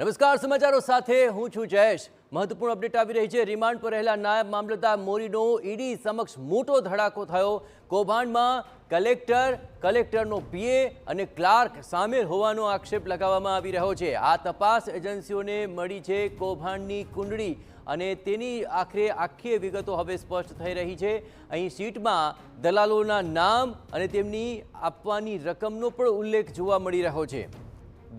નમસ્કાર, સમાચારો સાથે હું છું જયેશ। મહત્વપૂર્ણ અપડેટ આવી રહી છે। રિમાન્ડ પર રહેલા નાયબ મામલતદાર મોરીનો ઈડી સમક્ષ મોટો ધડાકો થયો। કૌભાંડમાં કલેક્ટરનો પીએ અને ક્લાર્ક સામેલ હોવાનો આક્ષેપ લગાવવામાં આવી રહ્યો છે। આ તપાસ એજન્સીઓને મળી છે કૌભાંડની કુંડળી અને તેની આખી વિગતો હવે સ્પષ્ટ થઈ રહી છે। અહીં શીટમાં દલાલોના નામ અને તેમની આપવાની રકમનો પણ ઉલ્લેખ જોવા મળી રહ્યો છે।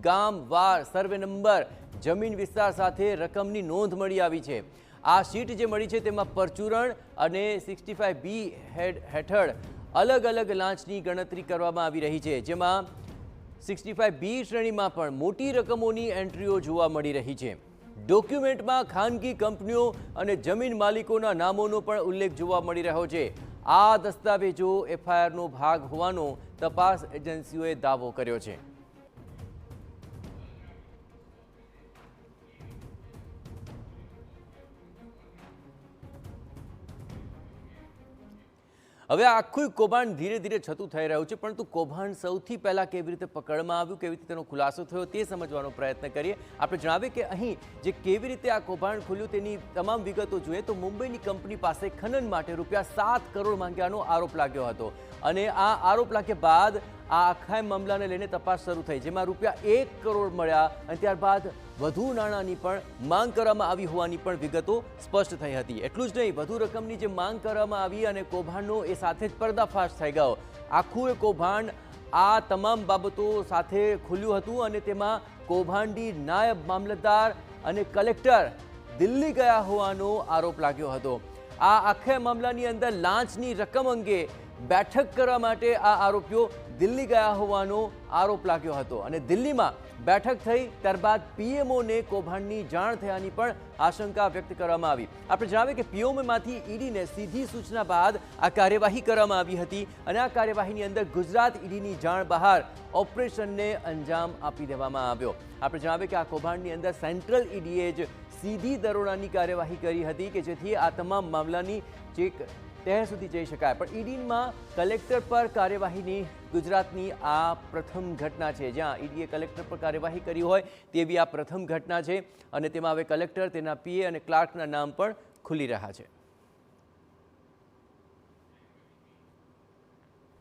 ગામ વાર સર્વે નંબર જમીન વિસ્તાર સાથે રકમની નોંધ મળી આવી છે। આ શીટ જે મળી છે તેમાં પરચુરણ અને 65B હેઠળ અલગ અલગ લાંચની ગણતરી કરવામાં આવી રહી છે, જેમાં 65B શ્રેણીમાં પણ મોટી રકમોની એન્ટ્રીઓ જોવા મળી રહી છે। ડોક્યુમેન્ટમાં ખાનગી કંપનીઓ અને જમીન માલિકોના નામોનો પણ ઉલ્લેખ જોવા મળી રહ્યો છે। આ દસ્તાવેજો એફઆઈઆરનો ભાગ હોવાનો તપાસ એજન્સીઓએ દાવો કર્યો છે। હવે આખું કૌભાંડ ધીરે ધીરે છતું થઈ રહ્યું છે, પરંતુ કૌભાંડ સૌથી પહેલા કેવી રીતે પકડવામાં આવ્યું, કેવી રીતે તેનો ખુલાસો થયો તે સમજવાનો પ્રયત્ન કરીએ। આપણે જણાવીએ કે અહીં જે કેવી રીતે આ કૌભાંડ ખુલ્યું તેની તમામ વિગતો જોઈએ તો મુંબઈની કંપની પાસે ખનન માટે ₹7 કરોડ માંગ્યાનો આરોપ લાગ્યો હતો અને આ આરોપ લાગ્યા બાદ આ આખા મામલાને લઈને તપાસ શરૂ થઈ, જેમાં ₹1 કરોડ મળ્યા અને ત્યારબાદ વધુ નાણાંની પણ માંગ કરવામાં આવી હોવાની પણ વિગતો સ્પષ્ટ થઈ હતી। એટલું જ નહીં, વધુ રકમની જે માંગ કરવામાં આવી અને કૌભાંડનો એ સાથે જ પર્દાફાશ થઈ ગયો। આખું એ કૌભાંડ આ તમામ બાબતો સાથે ખુલ્યું હતું અને તેમાં કૌભાંડી નાયબ મામલતદાર અને કલેક્ટર દિલ્હી ગયા હોવાનો આરોપ લાગ્યો હતો। આ આખા મામલાની અંદર લાંચની રકમ અંગે બેઠક કરવા માટે આ આરોપીઓ દિલ્હી ગયા હોવાનો આરોપ લાગ્યો હતો અને દિલ્હીમાં બેઠક થઈ ત્યારબાદ પીએમઓને કૌભાંડની જાણ થયાની પણ આશંકા વ્યક્ત કરવામાં આવી। આપણે જણાવીએ કે પીએમઓમાંથી ઈડીને સીધી સૂચના બાદ આ કાર્યવાહી કરવામાં આવી હતી અને આ કાર્યવાહીની અંદર ગુજરાત ઈડીની જાણ બહાર ઓપરેશનને અંજામ આપી દેવામાં આવ્યો। આપણે જણાવીએ કે આ કૌભાંડની અંદર સેન્ટ્રલ ઈડીએ જ સીધી દરોડાની કાર્યવાહી કરી હતી કે જેથી આ તમામ મામલાની ચેક તહ સુધી જઈ શકાય। પણ ઈડીમાં કલેક્ટર પર કાર્યવાહીની ગુજરાતની આ પ્રથમ ઘટના છે, જ્યાં ઈડીએ કલેક્ટર પર કાર્યવાહી કરી હોય તેવી આ પ્રથમ ઘટના છે અને તેમાં હવે કલેક્ટર, તેના પીએ અને ક્લાર્કના નામ પણ ખુલી રહ્યા છે।